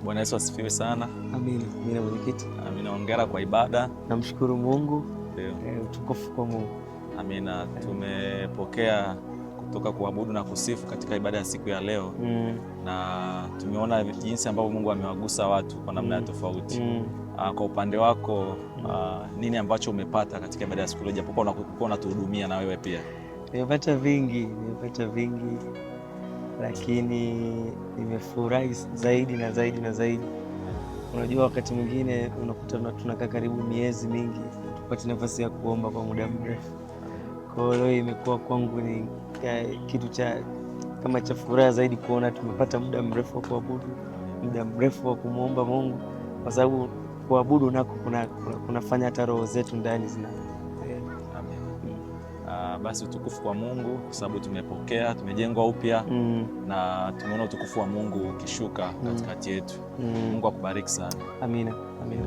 Bwana Yesu asifiwe sana. Amina. Amina mwenyekiti. Amina, hongera kwa ibada. Namshukuru Mungu. Ndio. Utukufu kwa Mungu. Amina. Tumepokea kutoka kuabudu na kusifu katika ibada ya siku ya leo. Na tumeona jinsi ambavyo Mungu amewagusa watu kwa namna tofauti. Kwa upande wako nini ambacho umepata katika ibada ya siku leo, japokuwa unakuwa unatuhudumia na wewe pia? Nimepata vingi, lakini nimefurahi zaidi na zaidi. Unajua wakati mwingine unakuta tunakaa karibu miezi mingi tupate nafasi ya kuomba kwa muda mrefu. Kwa hiyo leo imekuwa kwangu ni kitu kama cha furaha zaidi kuona tumepata muda mrefu wa kuabudu, muda mrefu wa kumuomba Mungu, kwa sababu kuabudu nako kunafanya hata roho zetu ndani zina. Basi utukufu kwa Mungu kwa sababu tumepokea, tumejengwa upya na tumeona utukufu wa Mungu ukishuka katikati yetu. Mungu akubariki sana. Amina. Amina.